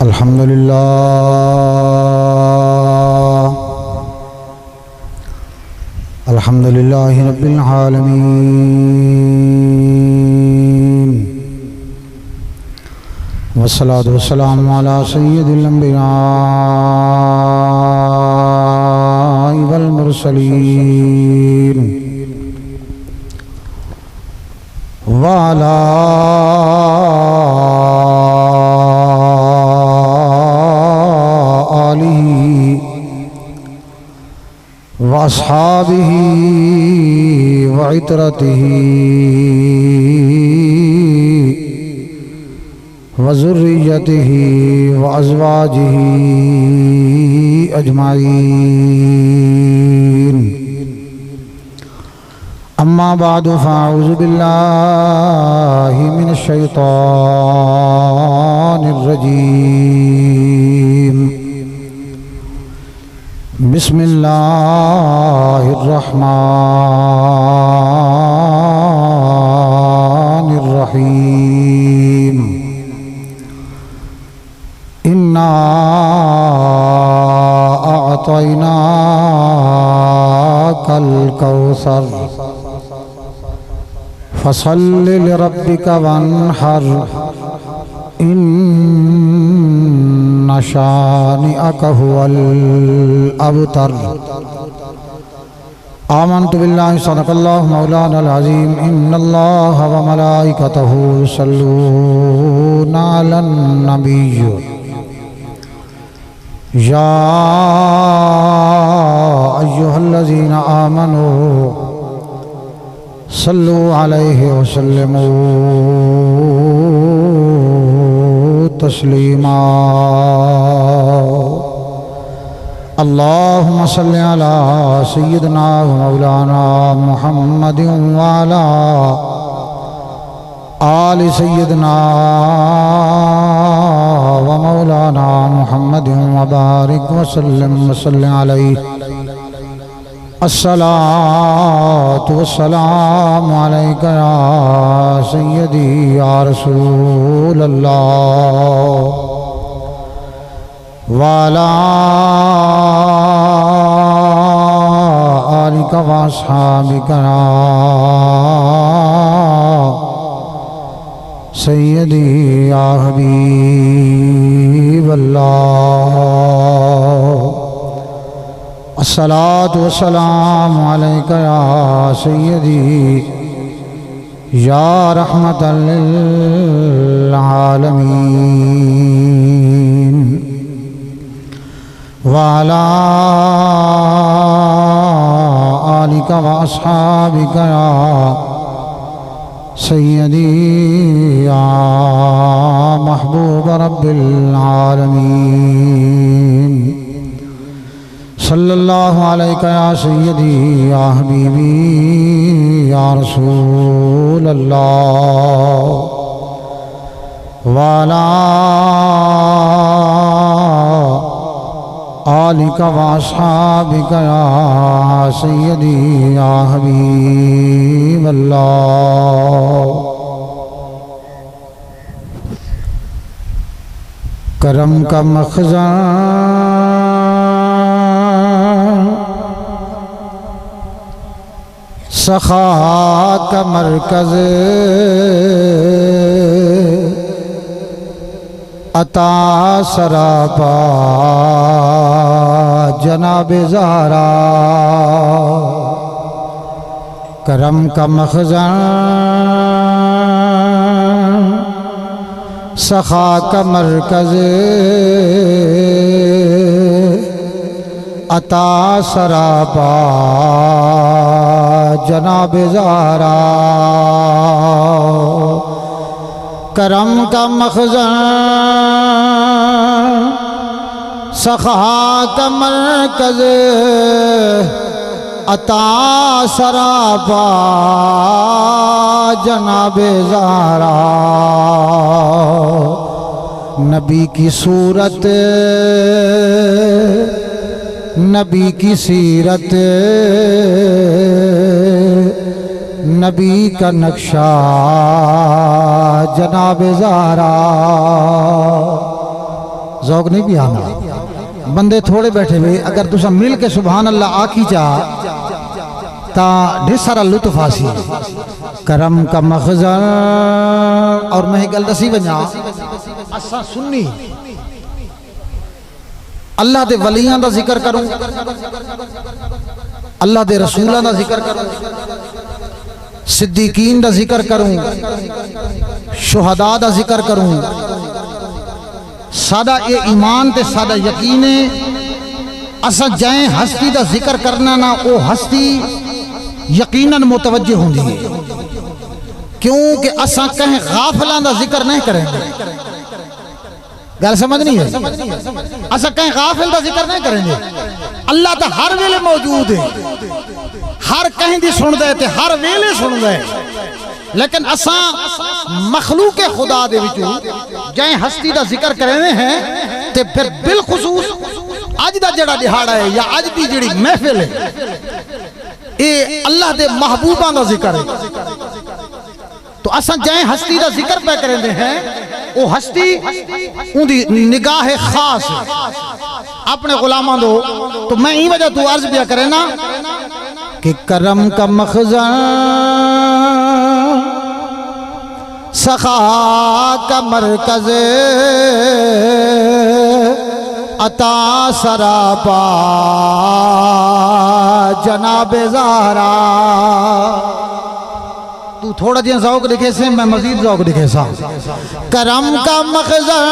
الحمد لله رب العالمين، والصلاة والسلام على سيد الأنبياء والمرسلين وعلى آله وأصحابه وعترته وذريته وأزواجه أجمعين. أما بعد فأعوذ بالله من الشيطان الرجيم. بسم الله الرحمن الرحيم. إنا أعطيناك الكوثر فصل لربك وانحر إن شانئك هو الأبتر. آمنت بالله صدق الله مولانا العظيم. إن الله وملائكته يصلون على النبي يا أيها الذين آمنوا صلوا عليه وسلموا تسليما. اللهم صل على سيدنا ومولانا محمد وعلى آل سيدنا ومولانا محمد وبارك وسلم عليه. الصلاة والسلام عليك يا سيدي يا رسول الله وعلى آلك وأصحابك يا سيدي يا حبيب الله. الصلاة والسلام عليك يا سيدي يا رحمة للعالمين وعلى آلك وأصحابك يا سيدي يا محبوب رب العالمين. صلی اللہ علیہ یا سیدی یا حبیبی یا رسول اللہ وعلا آلک واصحابک یا سیدی یا حبیب اللہ. کرم کا مخزن سخا کا مرکز عطا سراپا جناب زہرا. کرم کا مخزن سخا کا مرکز عطا سراپا جناب زہرا. کرم کا مخزن سخا کا مرکز عطا سراپا جناب زہرا. نبی کی صورت نبی کی سیرت نبی کا نقشہ جناب زہرا ذوق نہیں بھی آنا بندے تھوڑے بیٹھے ہوئے اگر تسا مل کے سبحان اللہ آکھی چاہ تا ڈھیر سارا لطف آسی کرم کا مخزن اور میں گل دسی بنیا اسا سنی اللہ دے ولیاں دا ذکر کروں اللہ دے رسولاں دا ذکر کروں صدیقین دا ذکر کروں شہداء دا ذکر کروں سادہ اے ایمان تے سادہ یقینے اسا جائیں ہستی دا ذکر کرنا نا او ہستی یقیناً متوجہ ہوں دی کیونکہ اسا کہیں غافلان دا ذکر نہیں کریں گے گل سمجھ نہیں ہے اسا کہیں غافل دا ذکر نہیں کریں گے اللہ تا ہر ویلے موجود ہے ہر کہیں دی سن دے تے ہر ویلے سن دے لیکن اسا مخلوق خدا دے وچوں جائیں ہستی دا ذکر کرنے ہیں تے پھر بالخصوص آج دا جڑا دہاڑا ہے یا آج دی جڑی محفل ہے اے اللہ دے محبوباں دا ذکر ہے تو اسا جائیں ہستی دا ذکر پہ کرنے ہیں وہ ہستی ان دی نگاہ خاص ہے اپنے غلاماں دو تو میں ہی وجہ تو عرض بیا کرے نا کہ کرم کا مخزن سخا کا مرکز عطا سراپا جناب زہرا تو تھوڑا جہاں ذوق دکھے سے میں مزید ذوق دکھے سا کرم کا مخزن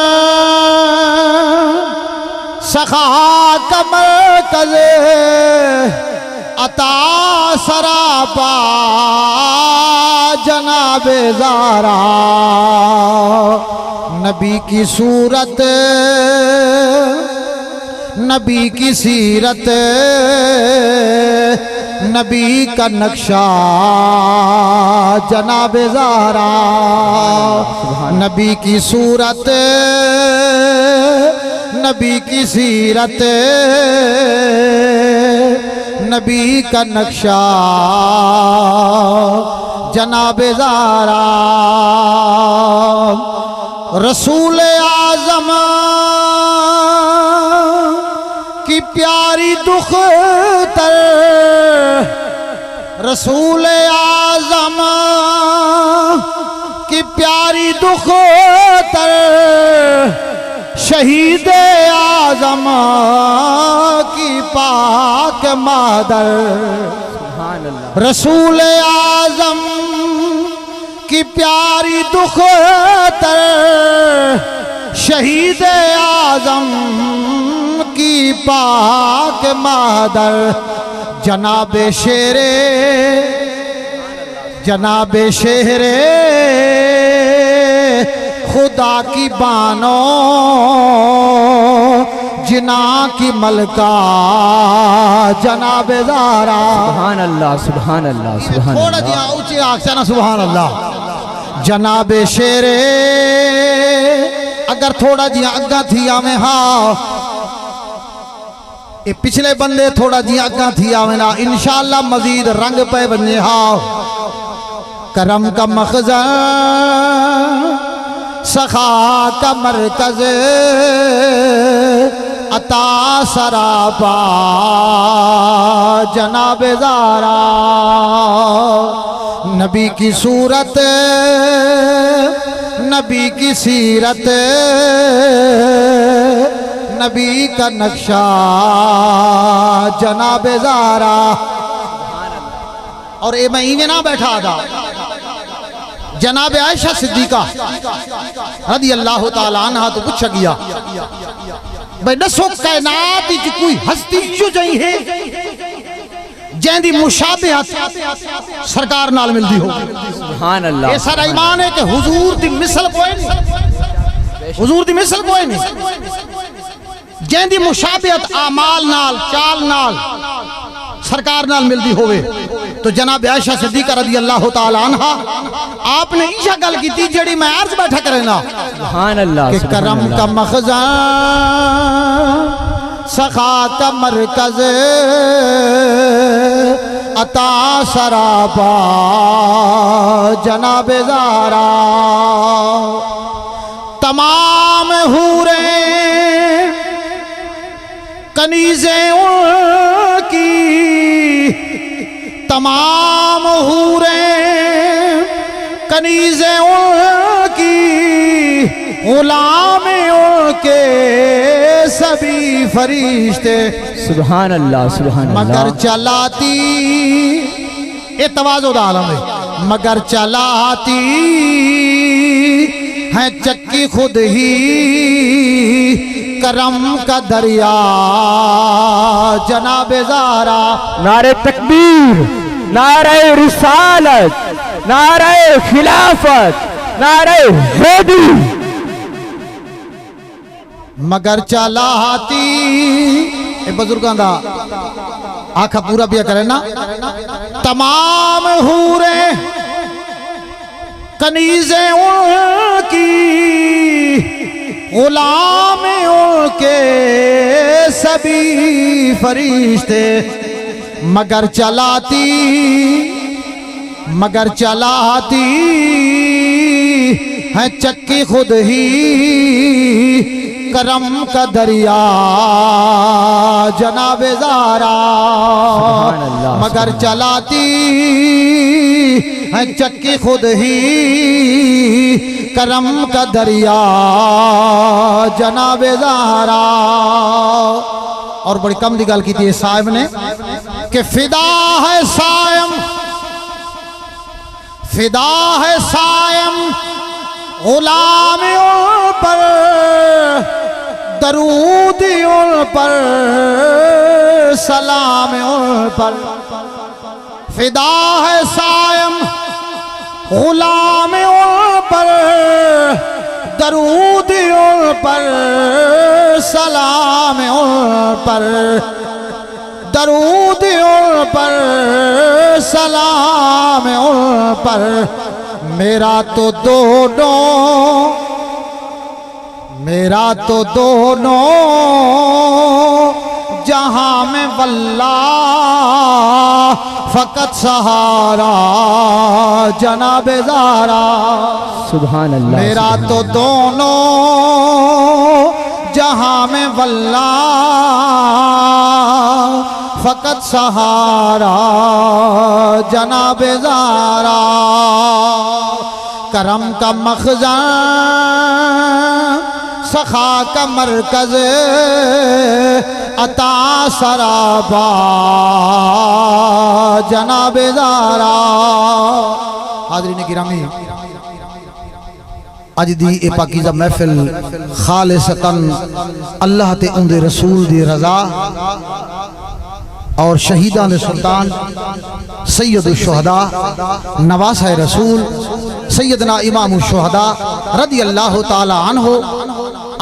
سخا کا مرکز عطا سراپا جناب زہرا نبی کی صورت نبی کی سیرت نبی کا نقشہ جناب زہرا نبی کی صورت نبی کی سیرت نبی کا نقشہ جناب زہرا رسول اعظم کی پیاری دختر رسول اعظم کی پیاری دختر شہید اعظم کی پاک مادر رسول اعظم کی پیاری دختر شہید اعظم کی پاک مادر جناب شیر خدا کی بانو جنا کی ملکہ جناب زہرا سبحان اللہ سبحان اللہ سبحان اللہ تھوڑا جہاں اونچی آنکھ سے نا سبحان اللہ جناب شیر اگر تھوڑا جہاں اگا تھی آمیں ہاں یہ پچھلے بندے تھوڑا جہاں اگا تھی آمیں نا انشاءاللہ مزید رنگ پہ بننے ہاں کرم کا مخزن سخا کا مرکز عطا سراپا جناب زہرا نبی کی صورت نبی کی سیرت نبی کا نقشہ جناب زہرا اور اے میں ایویں نہ بیٹھا تھا جناب عائشہ صدیقہ رضی اللہ تعالیٰ عنہ تو پوچھا گیا بھئی نسو کائنات جو کوئی ہستی جو جائیں ہے جہاں دی مشابہت سرکار نال مل دی ہو سبحان اللہ یہ سارا ایمان ہے کہ حضور دی مثل کوئی نہیں حضور دی مثل کوئی نہیں جہاں دی مشابہت اعمال نال چال نال سرکار نال مل دی ہوئے تو جناب عائشہ صدیقہ رضی اللہ تعالیٰ عنہ آپ نے ایشا گل کی تھی جڑی میں عرض بیٹھا کرنا سبحان اللہ کہ کرم کا مخزن سخا کا مرکز عطا سراپا جناب زہرا تمام حوریں کنیزیں ان کی تمام حوریں، کنیزیں ان کی غلام ان کے سبھی فرشتے، سبحان اللہ سبحان مگر اللہ چلاتی، یہ تواضع دا عالم ہے، مگر چلاتی ہے چکی خود ہی کرم کا دریا جناب زہرا۔ نعرہ تکبیر، نعرہ رسالت، نعرہ خلافت، نعرہ حیدری۔ مگر چلاتی، اے بزرگان دا آنکھا پورا پیا کرے نا، تمام حوریں کنیزیں ان کی غلام ان کے سبھی فرشتے، مگر چلاتی، مگر چلاتی ہے چکی خود ہی کرم کا دریا جناب زہرا، سبحان اللہ، مگر سبحان چلاتی ہے چکی خود ہی کرم کا دریا جناب زہرا۔ اور بڑی کم دی گل کی تھی صاحب نے کہ فدا ہے سائم، فدا ہے سائم غلام ان پر، درود ان پر، سلام ان پر، فدا ہے سائم غلام ان پر، درود ان پر، سلام ان پر، درود ان پر، سلام ان پر، میرا تو دونوں، میرا تو دونوں جہاں میں واللہ فقط سہارا جناب زہرا، سبحان اللہ، میرا تو دونوں جہاں میں واللہ فقط سہارا جناب زہرا، کرم کا مخزن، سخا کا مرکز، عطا سرابا جناب زہرا۔ حاضرین گرامی، اج دی اے پاکیزہ محفل خالصتاً اللہ تے ان دے رسول دی رضا اور شہیدان دے سلطان سید الشہداء نواسہ رسول سیدنا امام الشہداء رضی اللہ تعالی عنہ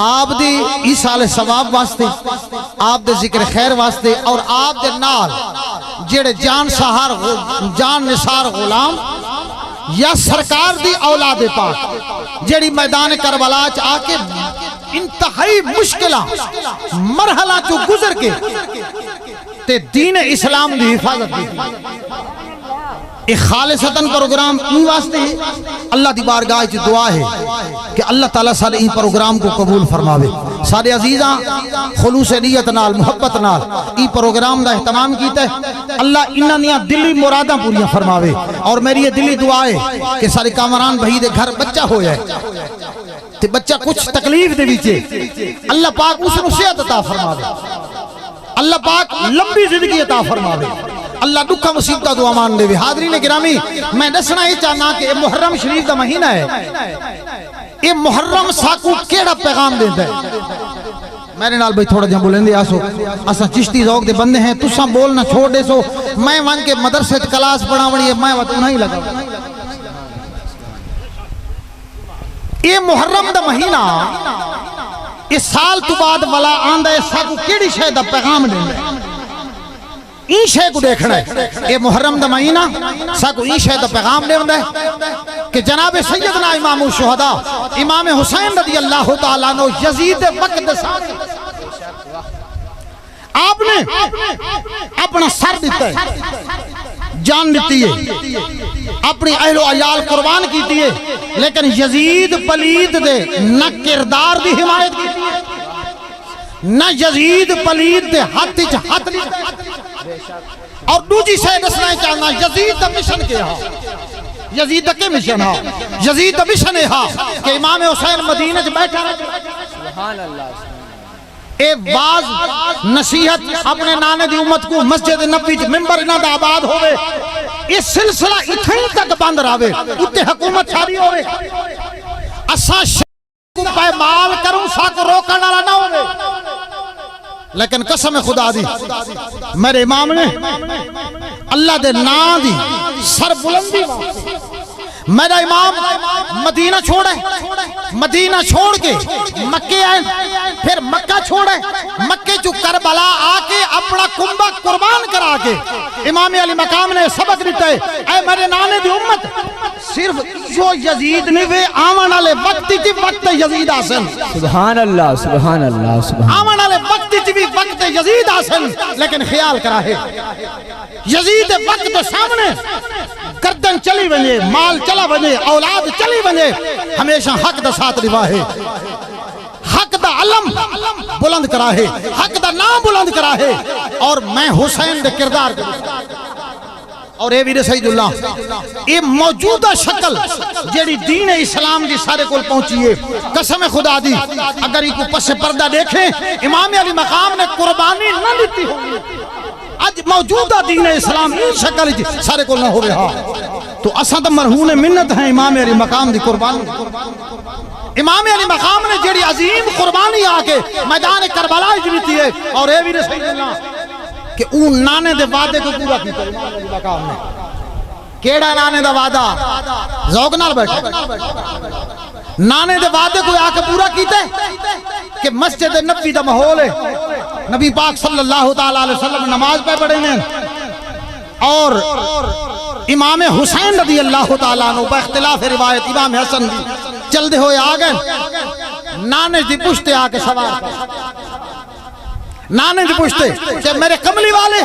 آپ دی ایصال ثواب واسطے، آپ دے ذکر خیر واسطے، اور آپ دے نال جڑے جان نثار غلام یا سرکار دی اولاد پاک جڑی میدان کربلا چ آ کے انتہائی مشکلہ مرحلہ چو گزر کے تے دین اسلام دی حفاظت کی، ایک خالصتاً پروگرام این واسطے اللہ دی بارگاہ چ دعا ہے کہ اللہ تعالیٰ سارے این پروگرام کو قبول فرماوے، سارے عزیزاں خلوص نیت نال محبت نال این پروگرام دا اہتمام کیتا ہے، اللہ انہاں دیاں دلی مراداں پوریاں فرماوے، اور میری یہ دلی دعا ہے کہ سارے کامران بھائی دے گھر بچہ ہو جائے تے بچہ کچھ تکلیف دے وچے اللہ پاک اس نو صحت عطا فرماوے، اللہ پاک لمبی زندگی عطا فرماوے، اللہ دکھا مصیبتہ دعا مان دے۔ حاضرین گرامی، میں دسنا یہ چاہنا کہ محرم شریف دا مہینہ ہے، یہ محرم ساکو کیڑا پیغام دیتا ہے؟ میرے نال بھائی تھوڑا جہاں بولیں دے آسو، اسا چشتی ذوق دے بندے ہیں، تساں بولنا چھوڑ دے سو، میں وہاں کے مدرسے کلاس پڑھا وڑی ہے، میں وقت نہیں لگا۔ یہ محرم دا مہینہ اس سال تو بعد والا آندہ ہے، ساکو کیڑی شاید پیغام دیتا ہے؟ این شے کو دیکھنا ہے، اے محرم دا مہینہ ساکو این شے دا پیغام دے ہوندہ ہے کہ جناب سیدنا امام الشہداء امام حسین رضی اللہ تعالیٰ عنہ یزید وقت ساتھ آپ نے اپنا سر دیتا ہے، جان دیتی ہے، اپنی اہل و عیال قربان کیتی ہے، لیکن یزید پلید دے نہ کردار دی حمایت کیتی ہے، نہ یزید پلید دے ہاتھ وچ ہاتھ لیتا اور دوجی شے دسنا چاہنا یزید دا مشن کیا یزید دا کے مشن ہا یزید دا مشن ہے کہ امام حسین مدینہ وچ بیٹھا رہے سبحان اللہ اے باز نصیحت اپنے نانے دی امت کو مسجد نبی وچ ممبر انہاں دا آباد ہوئے اس سلسلہ اتھیں تک بند راوے اتے حکومت چھاری ہوئے اسا کو پائمال کروں سا کو روکن والا نہ ہوئے لیکن قسم خدا دی میرے امام نے اللہ دے نا دی سر بلندی میرا امام مدینہ چھوڑے مدینہ چھوڑ کے مکے آئے پھر مکہ چھوڑے مکے جو کربلا آکے اپنا کنبہ قربان کرا کے امام علی مقام نے سبق دیتا ہے اے میرے نانے دی امت صرف جو یزید نے وہ آمان والے وقتی تھی وقت یزید آسن سبحان اللہ سبحان اللہ سبحان آمان والے وقتی تھی بھی وقت یزید آسن لیکن خیال کرا ہے یزید وقت تو سامنے گردن چلی بنے مال چلا بنے اولاد چلی بنے ہمیشہ حق دا ساتھ نبھا ہے حق دا علم بلند کرا ہے حق دا نام بلند کرا ہے اور میں حسین دے کردار کرا اور اے ویر سید اللہ یہ موجودہ شکل جیڑی دین اسلام دی سارے کول پہنچی ہے قسم خدا دی اگر یہ کو پس پردہ دیکھیں امام علی مقام نے قربانی نہ لیتی ہوئی آج موجودہ دین اسلام این شکل سارے کول نہ ہو رہا تو اساں مرہون منت ہیں امام علی مقام دی قربانی امام علی مقام نے جیڑی عظیم قربانی آکے میدان کربلا اجلیتی ہے اور اے ویر سید اللہ کہ اون نانے دے وعدے کو پورا کیتا امام علی مقام نے کیڑا نانے دا وعدہ ذوق نال بیٹھے نانے دے وعدے کو آکے پورا کیتا ہے کہ مسجد نبی دا ماحول ہے نبی پاک صلی اللہ تعالیٰ علیہ وسلم نماز پہ پڑھے ہیں اور امام حسین رضی اللہ تعالیٰ عنہ با اختلاف روایت امام حسن چل دے ہوئے آگئے نانے دی پشتے آکے سوار کر نانے دی پشتے کہ میرے کملی والے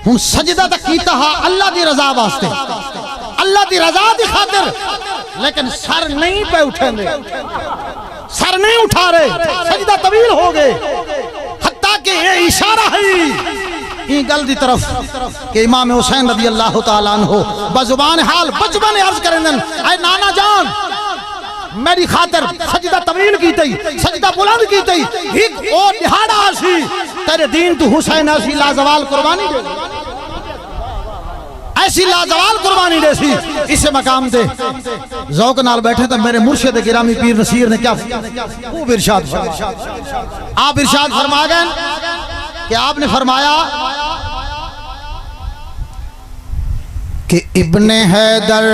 ہم سجدہ تک کیتا ہا اللہ دی رضا واسطے اللہ دی رضا دی خاطر لیکن سر نہیں پہ اٹھیں دے سر نہیں اٹھا رہے سجدہ طویل ہو گئے حتیٰ کہ یہ اشارہ ہے این گل دی طرف کہ امام حسین رضی اللہ تعالیٰ عنہ بزبان حال بچبان عرض کریں دن اے نانا جان میری خاطر سجدہ طویل کی تئی سجدہ بلند کی تئی ایک اور دہاڑا آسی تیرے دین تو حسین ایسی لازوال قربانی دے ایسی لازوال قربانی دے سی اسے مقام دے ذوق نال بیٹھے تھا میرے مرشد گرامی پیر نصیر نے کیا خوب ارشاد آپ ارشاد فرما گئے کہ آپ نے فرمایا کہ ابن حیدر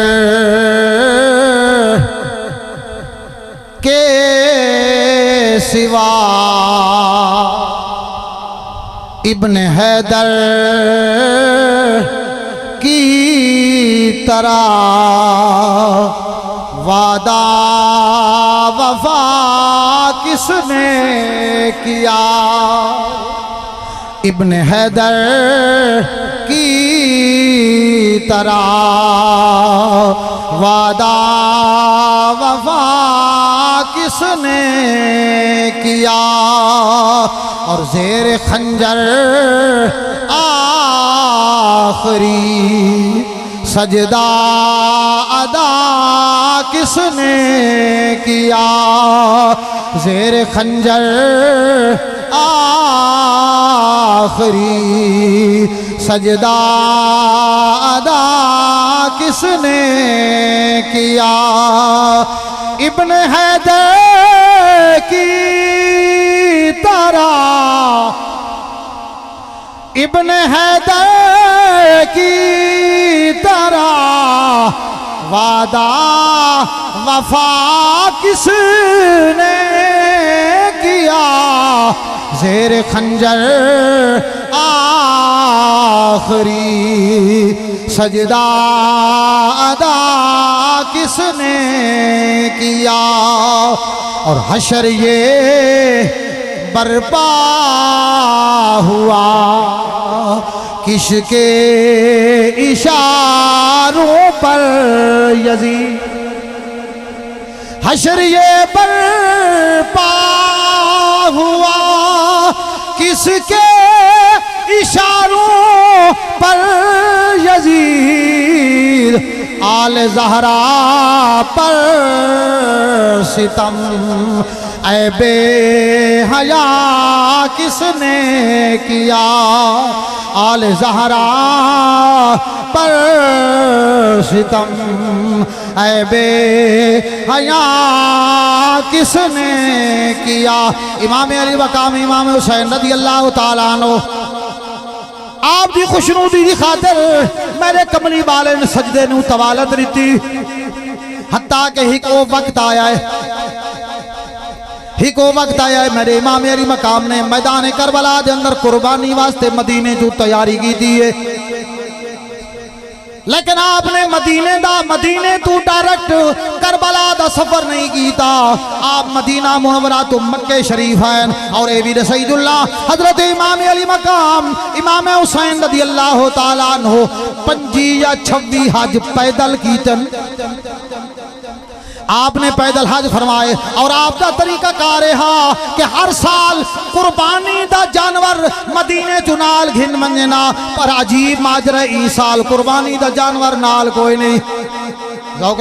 کے سوا ابن حیدر کی طرح وعدہ وفا کس نے کیا ابن حیدر کی طرح وعدہ وفا کس نے کیا اور زیر خنجر آخری سجدہ ادا کس نے کیا زیر خنجر آخری سجدہ ادا کس نے کیا ابن حیدر کی طرح ابن حیدر کی طرح وعدہ وفا کس نے کیا زیر خنجر آخری سجدہ ادا کس نے کیا اور حشر یہ برپا ہوا کس کے اشاروں پر یزید حشر یہ برپا ہوا اس کے اشاروں پر یزید آل زہرا پر ستم اے بے حیا کس نے کیا آل زہرا پر ستم اے بے حیا کس نے کیا امام علی مقام امام حسین رضی اللہ تعالیٰ عنہ آپ دی خوشنودی دی خاطر میرے کملی والے نے سجدے نو توالت رہتی حتیٰ کہ ہی کو وقت آیا ہے میرے امام علی مقام نے میدان کربلا دے اندر قربانی واسطے مدینے جو تیاری کی دی ہے لیکن آپ نے مدینے تو ڈائریکٹ کربلا دا سفر نہیں کیتا آپ مدینہ منورہ تو مکہ شریف ہیں اور اے ویر سید اللہ حضرت امام علی مقام امام حسین رضی اللہ تعالیٰ عنہ 25 یا 26 حج پیدل کیتن آپ نے پیدل حج فرمائے اور آپ کا طریقہ کار رہا کہ ہر سال قربانی دا جانور مدینے چنال گھن منجنا پر عجیب ماجرہ ای سال قربانی دا جانور نال کوئی نہیں ذوق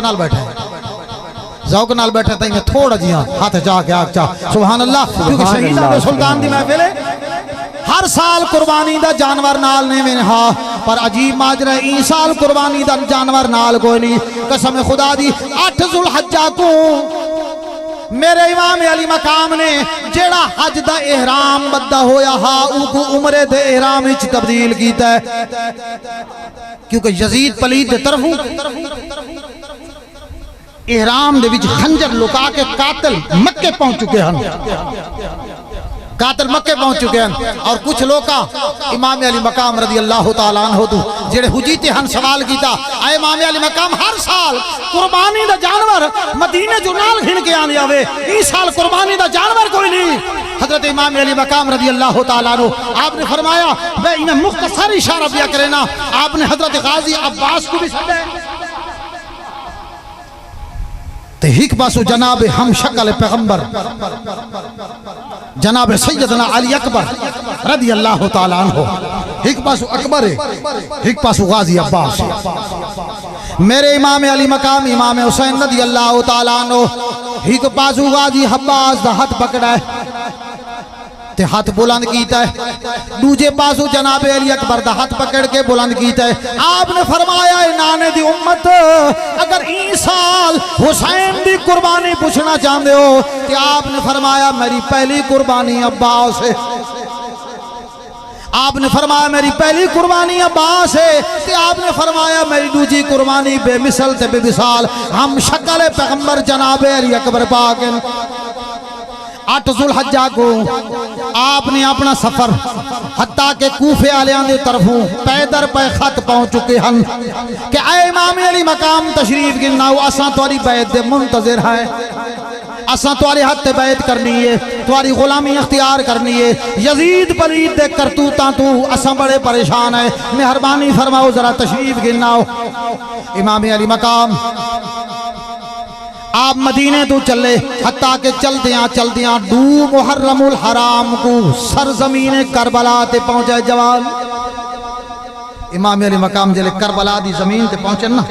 نال بیٹھے تھے میں تھوڑا جی ہاتھ جا کے آگ چاہ سبحان اللہ کیونکہ شہیدہ بے سلطان دی محفل ہے ہر سال قربانی دا جانور نال نہیں میں ہاں پر عجیب ماجرہ ای سال قربانی دا جانور نال کوئی نہیں قسم خدا دی 8 ذوالحجہ کو میرے امام علی مقام نے جیڑا حج دا احرام بدہ ہویا ہا او کو عمرے دے احرام اچ تبدیل کیتا ہے کیونکہ یزید پلید دے طرفوں احرام دے وچ خنجر لکا کے قاتل مکے پہنچ چکے ہیں اور کچھ لوکا امام علی مقام رضی اللہ تعالیٰ عنہ تو جڑے حجیتے ہن سوال کیتا اے امام علی مقام ہر سال قربانی دا جانور مدینے جو نال گھن کے آنے آوے اس سال قربانی دا جانور کوئی نہیں حضرت امام علی مقام رضی اللہ تعالیٰ عنہ آپ نے فرمایا میں انہیں مختصر اشارہ بیا کرنا آپ نے حضرت غازی عباس کو بھی سدے ایک پاسو جناب ہم شکل پیغمبر جناب سیدنا علی اکبر رضی اللہ تعالیٰ عنہ ایک پاسو اکبر ہے ایک پاسو غازی عباس میرے امام علی مقام امام حسین رضی اللہ تعالیٰ عنہ ایک پاسو غازی عباس دا ہاتھ پکڑا ہے تے ہاتھ بلند کیتا ہے دوجے پاسو جناب علی اکبر دا ہاتھ پکڑ کے بلند کیتا ہے آپ نے فرمایا اے نانے دی امت اگر این سال حسین دی قربانی پوچھنا چاہتے ہو کہ آپ نے فرمایا میری پہلی قربانی عباس ہے آپ نے فرمایا میری پہلی قربانی عباس ہے کہ آپ نے فرمایا میری دوجی قربانی بے مثل تے بے مثال ہم شکل پیغمبر جناب علی اکبر پاک 8 ذوالحجہ کو آپ نے اپنا سفر حتیٰ کہ کوفے آلیاں دے طرفوں پیدر پہ خط پہنچ چکے ہیں کہ اے امام علی مقام تشریف گناؤ اساں تواری بیعت دے منتظر ہیں اساں تواری حد بیعت کرنی ہے تواری غلامی اختیار کرنی ہے یزید پلید دے کرتوتاں تو اساں بڑے پریشان ہیں مہربانی فرماؤ ذرا تشریف گناؤ امام علی مقام آپ مدینے تو چلے حتیٰ کہ چلدیاں دو محرم الحرام کو سرزمین کربلا تے پہنچے جوان امام علی مقام جلے کربلا دی زمین تے پہنچے نا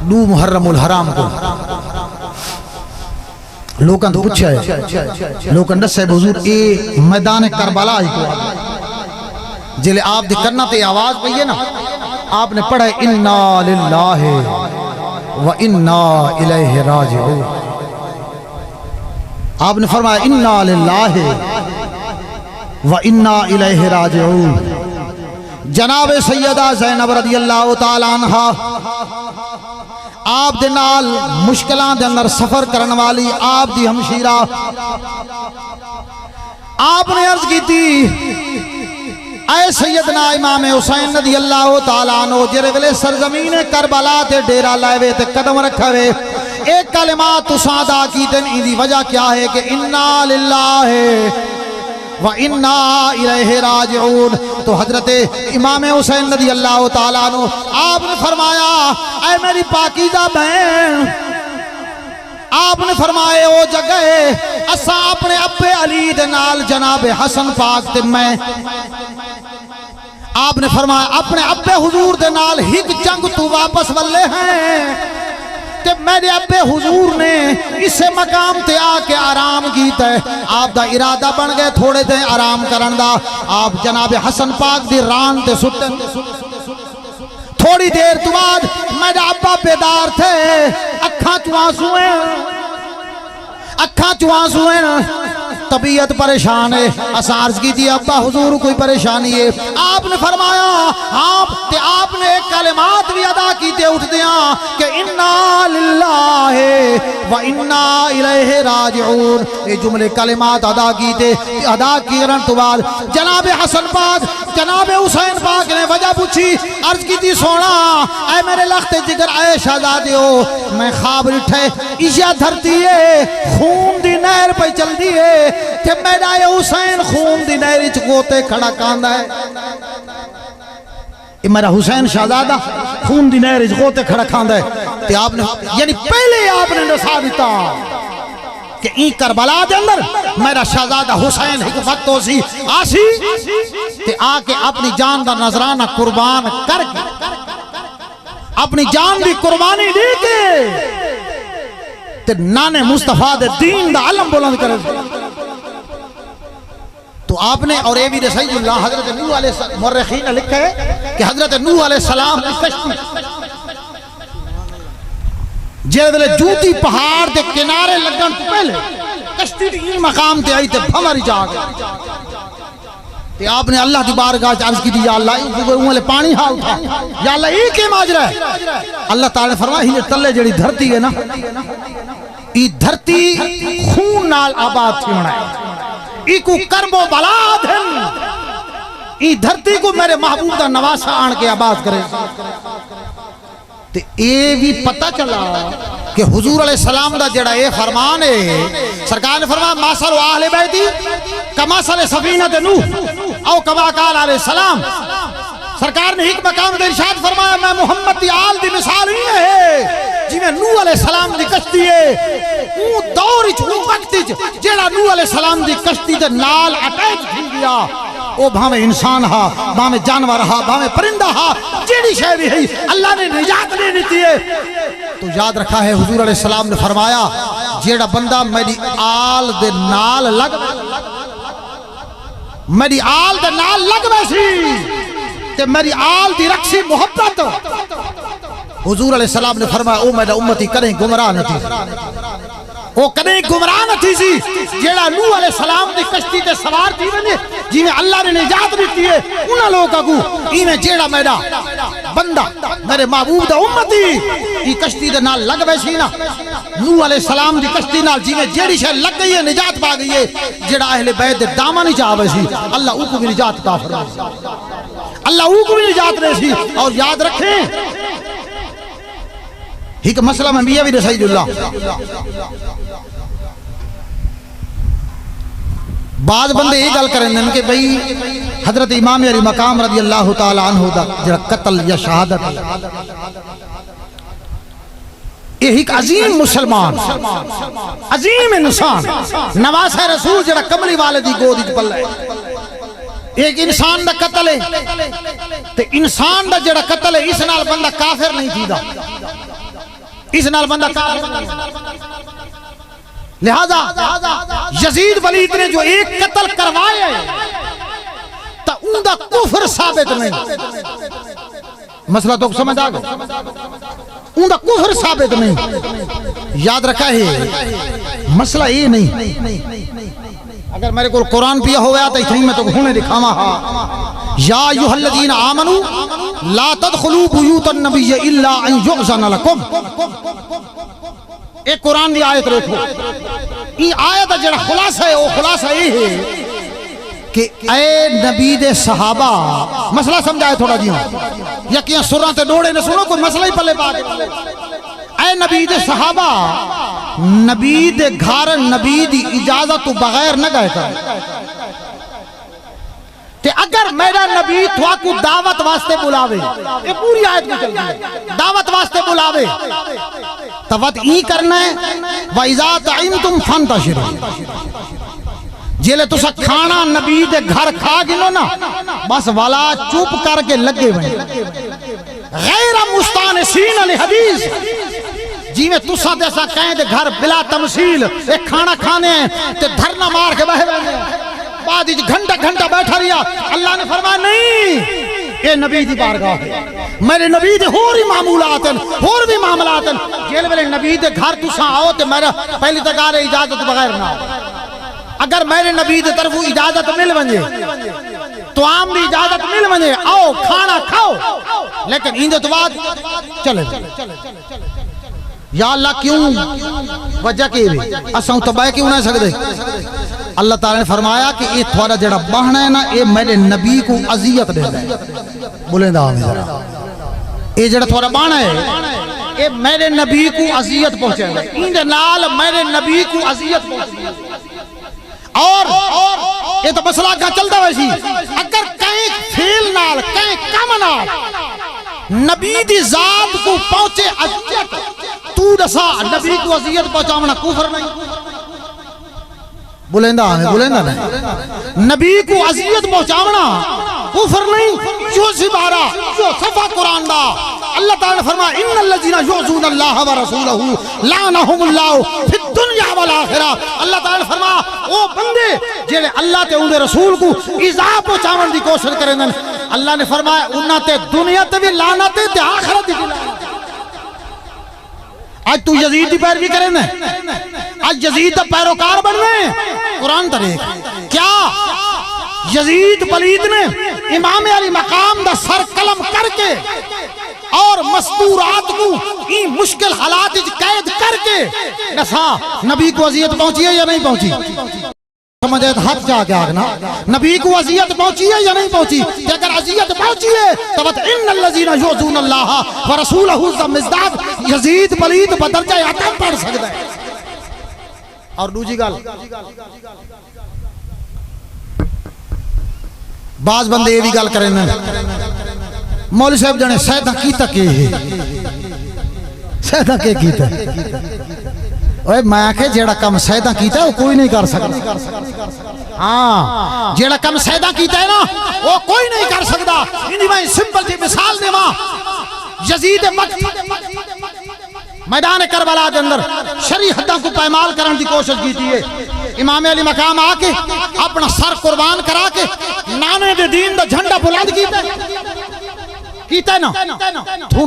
دو محرم الحرام کو لوکاں تو پوچھا ہے لوکاں دسے حضور اے میدان کربلا ہی کو جلے آپ دی کرنا تے آواز پہیے نا آپ نے پڑھا ہے اِنَّا لِلَّهِ وَإِنَّا إِلَيْهِ رَاجِعُونَ آپ نے فرمایا اِنَّا لِلَّهِ وَإِنَّا إِلَيْهِ رَاجِعُونَ جناب سیدہ زینب رضی اللہ تعالیٰ عنہ آپ دے نال مشکلان دے اندر سفر کرن والی آپ دی ہمشیرہ آپ نے عرض کی تھی اے سیدنا امام حسین رضی اللہ تعالیٰ عنہ جرے ویلے سرزمین کربلا تے ڈیرہ لائے تے قدم رکھا ہوئے ایک کلمات تو سادہ کی دن ایدی وجہ کیا ہے کہ اِنَّا لِلَّهِ وَإِنَّا إِلَيْهِ رَاجِعُونَ تو حضرت امام حسین رضی اللہ تعالیٰ عنہ آپ نے فرمایا اے میری پاکیزہ بہن آپ نے فرمائے او جگہ اسا اپنے ابے علی دے نال جناب حسن پاک تے میں آپ نے فرمایا اپنے ابے حضور دے نال ہک جنگ تو واپس ولے ہیں تے میرے ابے حضور نے اسے مقام تے آ کے آرام کیتا ہے آپ دا ارادہ بن گئے تھوڑے دے آرام کرن دا آپ جناب حسن پاک دی ران تے سٹن تھوڑی دیر تو بعد میرے ابا بیدار تھے اکھاں چوانسو ہیں طبیعت پریشان ہے اساں عرض کی تھی ابا حضور کوئی پریشانی ہے آپ نے فرمایا آپ نے ایک کلمات بھی ادا کی تے اٹھ دیاں کہ انا للہ و انا الیہ راجعون یہ جملے کلمات ادا کی تے ادا کرن تو بعد جناب حسن پاک جناب حسین پاک نے وجہ پوچھی عرض کی تھی سونا اے میرے لخت جگر اے شہزادے ہو میں خواب رٹھے ایشا دھرتی ہے خون دی نہر پہ چل دی ہے کہ میرا حسین خون دی نہر چکوتے کھڑا کاندہ ہے یہ میرا حسین شہزادہ خون دی نہر چکوتے کھڑا کاندہ ہے تے آپ نے یعنی پہلے آپ نے نسا دیتا کہ این کربلا دے اندر میرا شہزادہ حسین ایک وقت ہو سی آسی تے آکے اپنی جان دا نظرانہ قربان کر کے اپنی جان دی قربانی دے کے تے نانے مصطفیٰ دے دین دا علم بلند کرے تو آپ نے اور اے بھی رسول اللہ حضرت نوح علیہ السلام مورخین نے لکھا ہے کہ حضرت نوح علیہ السلام کی کشتی جیدلے جوتی پہاڑ دے کنارے لگن تو پہلے کشتی دی مقام تے آئی تے بھماری جا گئے تے آپ نے اللہ دی بارگاہ عرض کی دی یا اللہ اوہلے پانی ہاں اٹھا یا اللہ ایک ہی ماجرہ ہے اللہ تعالیٰ نے فرمایا ہی تلے جڑی دھرتی ہے نا ای دھرتی خون نال آباد تھی ہونا ہے ای کو کرب و بلا دھن ای دھرتی کو میرے محبوب دا نواسہ آن کے آباد کرے تے اے بھی پتہ چلا کہ حضور علیہ السلام دا جڑا اے فرمان ہے سرکار نے فرمایا ماسر و آہل بیتی کماسر سفینت نوح او کما قال علیہ السلام سرکار نے ایک مقام دے ارشاد فرمایا میں محمد دی آل دی مثال نہیں ہے جی میں نوح علیہ السلام دی کشتی ہے اون دور وقت جیڑا نوح علیہ السلام دی کشتی دے نال اٹیچ تھی گیا او بھامے انسان ہا بھامے جانور ہا بھامے پرندہ ہا جیڑی شے بھی ہے اللہ نے نجات دے دیتی ہے تو یاد رکھا ہے حضور علیہ السلام نے فرمایا جیڑا بندہ میری آل دے نال لگ میری آل دے نال لگ ویسی تے میری آل دی رکھسی محبت حضور علیہ السلام نے فرمایا او میرا امتی کریں گمراہ نہ تھی او کدیں گمراہ نہ تھی سی جیڑا نوح علیہ السلام دی کشتی تے سوار تھی بنے جی میں اللہ نے نجات دیتی ہے انہاں لوگا کو ایویں جیڑا میرا بندہ میرے محبوب دا امتی ای کشتی دے نال لگ ویسی نا نوح علیہ السلام دی کشتی نال جی میں جیڑی شے لگ گئی ہے نجات پا گئی ہے جیڑا اہل بیت دے دامن ہی چاہ ویسی اللہ او کو بھی نجات عطا فرمائے اللہ او کو بھی نجات دے سی اور یاد رکھیں ایک مسئلہ میں میاں بھی رسید اللہ بعض بندے یہ گل کریں دیں کہ بھئی حضرت امام علی مقام رضی اللہ تعالیٰ عنہ دا جڑا قتل یا شہادت یہ ایک عظیم مسلمان عظیم انسان نواز رسول جڑا کملی والدی گودی پل ہے ایک انسان دا قتل ہے تے انسان دا جڑا قتل ہے اس نال بندہ کافر نہیں تھی دا اس نال بندہ لہذا یزید ولید نے جو ایک قتل کروایا ہے تا ان دا کفر ثابت نہیں مسئلہ تو سمجھ آگا ان دا کفر ثابت نہیں یاد رکھا ہے مسئلہ یہ نہیں اگر میرے کو قرآن پیا ہویا تا اتنی میں تو ہونے دکھاما ہاں یا ایوہ الذین آمنوا لا تدخلوا بیوت النبی الا ان یؤذن لکم ایک قرآن دی آیت رکھو یہ آیت جڑا خلاصہ ہے وہ خلاصہ یہ ہے کہ اے نبی دے صحابہ مسئلہ سمجھائے تھوڑا جی ہوں یا کیا سران تے ڈوڑے نہ سنو کوئی مسئلہ ہی پلے پا کے اے نبی دے صحابہ نبی دے گھر نبی دی اجازت تو بغیر نہ گئے تھا تے اگر اگر میرا نبی تھوا کو دعوت واسطے بلاوے، یہ پوری آیت میں چلتی ہے، دعوت واسطے بلاوے تو وقت ای کرنا ہے وَإِذَا طَعِمْتُمْ فَانْتَشِرُوا، جیلے تو سا کھانا نبی دے گھر کھا گنو نا بس والا چپ کر کے لگے بھائی غیر مستانسین الحدیث، جی میں تو سا دیسا کہیں دے گھر بلا تمثیل ایک کھانا کھانے ہیں تے دھرنا مار کے بہے بہے بعد ہی گھنٹہ گھنٹہ بیٹھا رہیا، اللہ نے فرمایا نہیں یہ نبی دی بارگاہ ہے، میرے نبی دے ہور ہی معمولات ہیں، ہور بھی معاملات ہیں، جیل والے نبی دے گھر تو سا آؤ تے میرا پہلی تک آ رہے اجازت بغیر نہ آؤ، اگر میرے نبی دے طرف اجازت مل ونجے تو عام بھی اجازت مل ونجے آؤ کھانا کھاؤ، لیکن اندے تو بعد چلے یا اللہ کیوں وجہ کی بھی اساں تباہ کیوں نہ سکتے؟ اللہ تعالیٰ نے فرمایا کہ یہ تھوڑا جڑا بہنا ہے نا یہ میرے نبی کو عذیت دے ہے، بولیں دا ہمیں ذرا یہ جڑا تھوڑا بہنا ہے یہ میرے نبی کو عذیت پہنچے گا، اندے نال میرے نبی کو عذیت پہنچے گا، اور یہ تو مسئلہ کہاں چلتا ویسی اگر کہیں فیل نال کہیں کم نال نبی دی ذات کو پہنچے عذیت تو دسا نبی کو عذیت پہنچاونا کفر نہیں، بلندہ ہے بلندہ نہیں، نبی کو عذیت پہنچاونا کفر نہیں، جو سبارہ جو صفحہ قرآن دا اللہ تعالیٰ نے فرمایا ان الذین یعصون اللہ ورسولہ لعنہم اللہ فی الدنیا والآخرہ، اللہ تعالیٰ نے فرمایا او بندے جیلے اللہ تے اندے رسول کو ایذا پہنچاون دی کوشش کریں دن، اللہ نے فرمایا انہاں تے دنیا تے بھی لعنت تے آخرت دی لعنت۔ آج تو یزید دی پیروی کریں دن، آج یزید دا پیروکار بننے قرآن طریق کیا یزید پلید نے امام علی مقام دا سر قلم کر کے اور مصدورات کو این مشکل حالات قید کر کے نسا نبی کو عذیت پہنچی ہے یا نہیں پہنچی؟ سمجھے حق جا کے آگنا نبی کو عذیت پہنچی ہے یا نہیں پہنچی؟ کہ اگر عذیت پہنچی ہے تو ان الذین یعصون اللہ ورسولہ مزداد یزید پلید بدرجہ عطا پڑھ سکتا ہے۔ اور دوسری گل بعض بندے یہ بھی گل کریں مولوی صاحب جانے سیدہ کیتا کہ ہے سیدہ کہ کیتا اوہ میں کہ جیڑا کم سیدہ کیتا ہے وہ کوئی نہیں کر سکتا، ہاں جیڑا کم سیدہ کیتا ہے نا وہ کوئی نہیں کر سکتا۔ انہی میں سمپل تھی مثال دے ماں یزید میدان کربلا دے اندر شرعی حداں کو پائمال کرن دی کوشش کی تھی، امام علی مقام آ کے اپنا سر قربان کرا کے نانے دے دین دا جھنڈا بلند کیتا ہے نا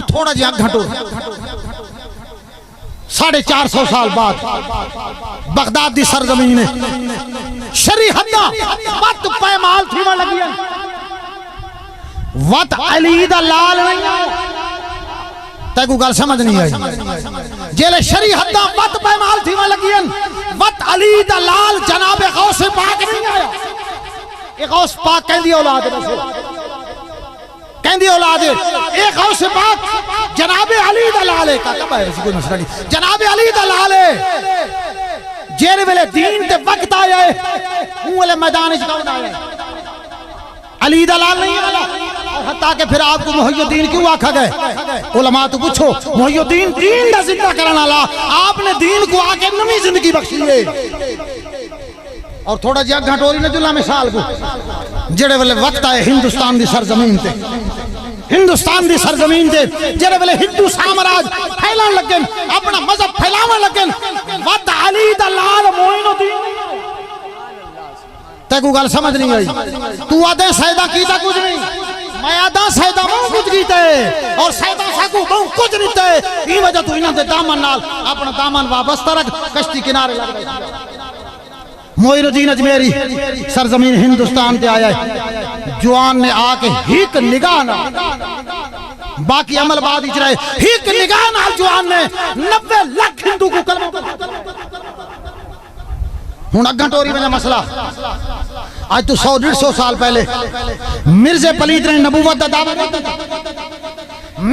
تھوڑا جی آگ گھٹو 450 سال بعد بغداد دی سرزمین ہے شرعی حداں وقت پائمال تھی وہاں لگی ہے، وقت علی دا لال نہیں تے کو گل سمجھ نہیں آئی، جیلے شرعی حداں وقت پائمال تھی وہاں لگی ہیں، وقت علی دا لال جناب غوث پاک نہیں آیا، ایک غوث پاک کہندی اولاد ہے، کہندی اولاد ہے، ایک غوث پاک جناب علی دا لال ہے، کہا ہے کوئی مسئلہ نہیں، جناب علی دا لال ہے، جیلے ویلے دین تے وقت آیا ہے، وہ ویلے میدان اچھ کون آیا ہے، علی دا لال نہیں آیا، حتیٰ کہ پھر آپ کو محی الدین کیوں آکھا گئے؟ علماء تو پوچھو محی الدین دین دا زندہ کرنا اللہ، آپ نے دین کو آکے نمی زندگی بخشی ہے۔ اور تھوڑا جی اگھا ٹوری نے جلہ مثال کو جڑے والے وقت آئے ہندوستان دی سرزمین تے، ہندوستان دی سرزمین تے جڑے والے ہندو سامراج پھیلان لگن اپنا مذہب پھیلاوان لگن، وقت علی دا لال معین الدین تے کو گل سمجھ نہیں آئی، تو آدھے سیدہ کیتا کچھ نہیں، میں آدھا سیدہ موں کچھ کیتا ہے اور سیدہ ساکو موں کچھ نہیں تے، یہ وجہ تو انہاں دے دامن نال اپنا دامن وابستہ رکھ کشتی کنارے لگ رہے معین الدین اجمیری سرزمین ہندوستان تے آیا ہے، جوان نے آکے ہیک نگاہ نہ باقی عمل بعد ہی چرائے، ہیک نگاہ نہ جوان نے 90 لاکھ ہندو کو کلمہ ہون اگھا ٹوری میں مسئلہ آج تو 100-150 سال پہلے مرزا پلید نے نبوت دا دعویٰ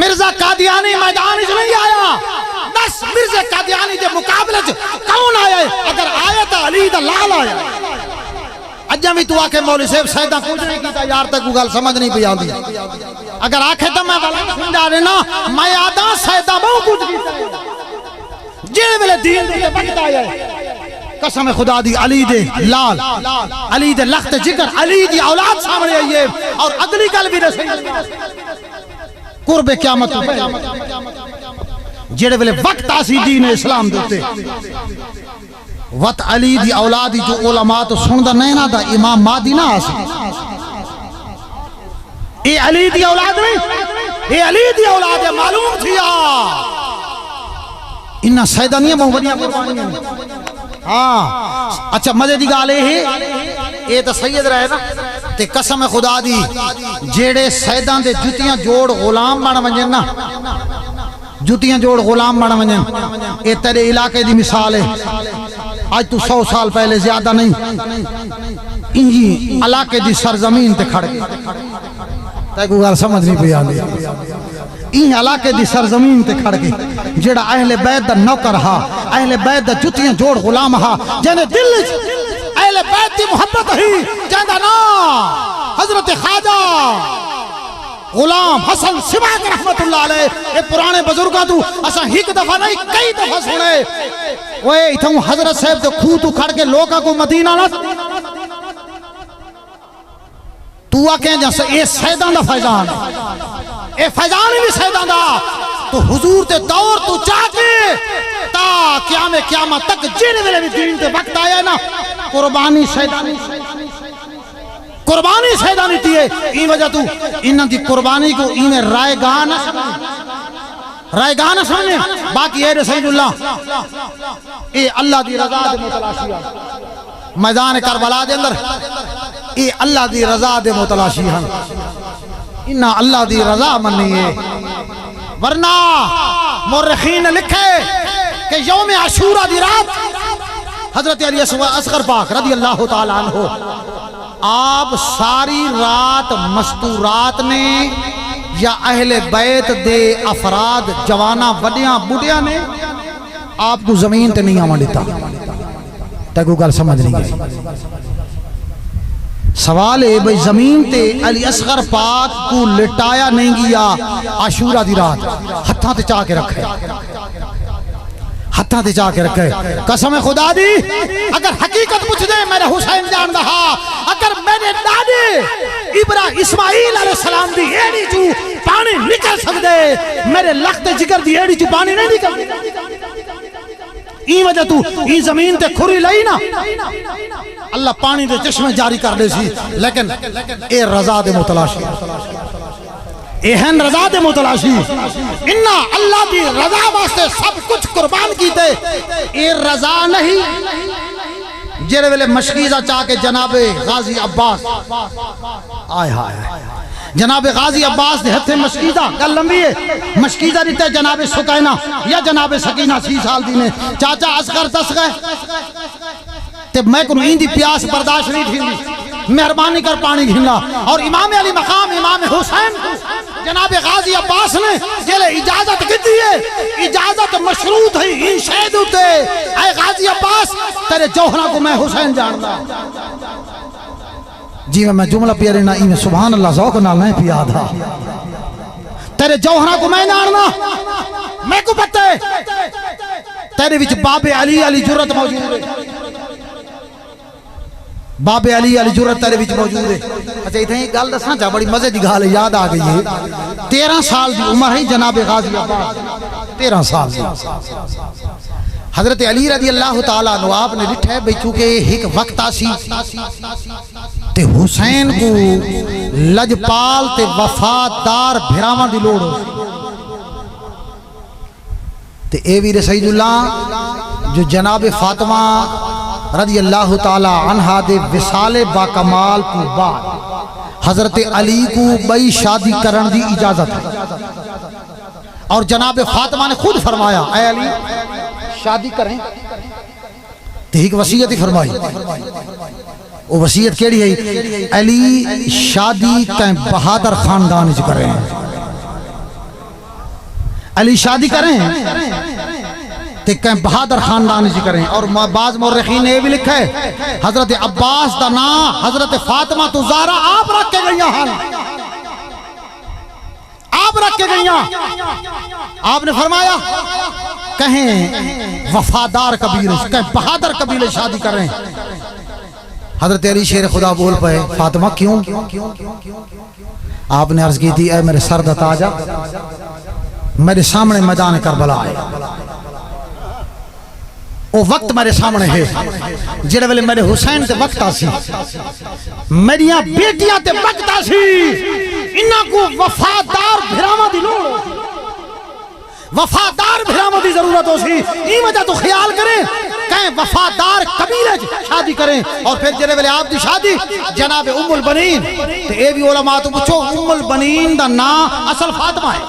مرزا قادیانی میدان اچھ نہیں آیا، بس مرزا قادیانی دے مقابلے کون آیا ہے؟ اگر آیا تو علی دا لال آیا، اجا بھی تو آکے مولوی صاحب سیدہ کچھ نہیں کیتا یار تک گل سمجھ نہیں پی آندی اگر آکھے تو میں والا سمجھا دینا میں آدھا سیدہ بہت کچھ کیتا جیڑے ویلے دین دے وقت آیا ہے قسم خدا دی علی دے لال علی دے لخت جگر علی دی اولاد سامنے آئی ہے اور اگلی گل بھی رسی قرب قیامت جیڑے ویلے وقت آسی دین اسلام دیتے وقت علی دی اولادی جو علماء تو سندہ نینا دا امام مہدی نہ آسی اے علی دی اولاد نہیں اے علی دی اولاد معلوم تھیا انہا سیدانیہ محمدیہ قربانیہ ہاں اچھا مزے دی گالے ہی اے تا سید رہے نا تے قسم خدا دی جیڑے سیدان دے جتیاں جوڑ غلام بنا منجن نا جتیاں جوڑ غلام بنا منجن اے تیرے علاقے دی مثال ہے آج تو 100 سال پہلے زیادہ نہیں انہی علاقے دی سرزمین تے کھڑ گئے تے کوئی گل سمجھ نہیں پی آندی این علاقے دی سرزمین تے کھڑ گئے جیڑا اہل بیت دا نوکر ہا اہل بیت دا جتیاں جوڑ غلام ہا جنہیں دل اہل بیت دی محبت ہی جاندہ نا حضرت خواجہ غلام حسن سباق رحمت اللہ علیہ اے پرانے بزرگاں تو اسا ہی دفعہ نہیں کئی دفعہ سنے وہ اتھوں حضرت صاحب دے کھو تو کھڑ کے لوگاں کو مدینہ نہ تو آکیں جیسے اے سیدان دا فیضان اے فیضان بھی سیدان دا تو حضور تے دور تو چاہتے تا قیامت تک جینے ملے بھی دین تے وقت آیا نا قربانی سیدانی تیئے این وجہ تو انہاں دی قربانی کو انہیں رائے گانا سمجھے باقی اے رسول اللہ اے اللہ دی رضا دے متلاشی میدان کربلا دے اندر اے اللہ دی رضا دے متلاشی ہن انہاں اللہ دی رضا مننی ہے ورنہ مورخین لکھے کہ یوم عاشورہ دی رات حضرت علی اصغر پاک رضی اللہ تعالیٰ عنہ آپ ساری رات مستورات نے یا اہل بیت دے افراد جوانہ وڈیاں بڑیاں نے آپ کو زمین تے نہیں آمان دیتا تاکہ وہ گل سمجھ نہیں گئی سوال ہے بھئی زمین تے علی اصغر پاک کو لٹایا نہیں گیا عاشورہ دی رات ہتھاں تے چاہ کے رکھے ہتھاں تے چاہ کے رکھے قسم خدا دی اگر حقیقت پوچھ دے میرے حسین جان دہا اگر میرے دادے اسماعیل علیہ السلام دی ایڑی جو پانی نکل سکتے میرے لخت جگر دی ایڑی جو پانی نہیں نکل این وجہ تو این زمین تے کھری لئی نا اللہ پانی دے چشمے جاری کر دے سی لیکن اے رضا دے متلاشی اہن رضا دے متلاشی انہا اللہ دی رضا واسطے سب کچھ قربان کی تے اے رضا نہیں جیرے ویلے مشکیزہ چاہ کے جناب غازی عباس آئے ہائے جناب غازی عباس دے ہتھے مشکیزہ گل لمبی ہے مشکیزہ دیتے جناب سکینہ یا جناب سکینہ 6 سال دینے چاچا اصغر دس گئے تے میں کنو این دی پیاس برداشت نہیں تھی مہربانی کر پانی گھنلا اور امام علی مقام امام حسین جناب غازی عباس نے جلے اجازت کتی ہے اجازت مشروط ہے این شہد ہوتے اے غازی عباس تیرے جوہرہ کو میں حسین جاننا جی میں جملہ پیارے نا میں سبحان اللہ ذوق نال نہیں پیا تھا تیرے جوہرہ کو میں جاننا میں کو پتہ ہے تیرے وچ باب علی علی جرت موجود ہے باب علی علی جرت تیرے وچ موجود ہے اچھا اتنے ہی گل دسنا چاہ بڑی مزے دی گل یاد آ گئی ہے 13 سال دی عمر ہے جناب غازی عباس 13 سال دی حضرت علی رضی اللہ تعالیٰ عنہ آپ نے لکھا ہے بھئی چونکہ ایک وقت آسی تے حسین کو لجپال تے وفادار بھراواں دی لوڑ ہو تے اے ویر سید اللہ جو جناب فاطمہ رضی اللہ تعالیٰ عنہ دے وصال باکمال کو بعد حضرت علی کو بئی شادی کرن دی اجازت ہے اور جناب فاطمہ نے خود فرمایا اے علی شادی کریں تو ایک وصیت ہی فرمائی وہ وصیت کیڑی ہے علی شادی کہیں بہادر خاندان جو کریں علی شادی کریں تے کہیں بہادر خاندان جی کریں. اور بعض مورخین نے یہ بھی لکھا ہے حضرت عباس دا نام حضرت فاطمہ تو زہرا آپ رکھ کے گئیاں ہن, آپ رکھ کے گئیاں. آپ نے فرمایا کہیں وفادار قبیلے, کہیں بہادر قبیلے شادی کریں. حضرت علی شیر خدا بول پائے فاطمہ کیوں؟ آپ نے عرض کی تھی اے میرے سر دا تاجا, میرے سامنے میدان کربلا ہے, وہ وقت میرے سامنے ہے جڑے ویلے میرے حسین تے وقت آسی, میریاں بیٹیاں تے وقت آسی, انہاں کو وفادار بھراواں دی لوڑ, وفادار بھراواں دی ضرورت ہو سی. ای وجہ تو خیال کریں کہیں وفادار قبیلے شادی کریں. اور پھر جڑے ویلے آپ دی شادی جناب ام البنین, تے اے بھی علماء تو پوچھو ام البنین دا نام اصل فاطمہ ہے.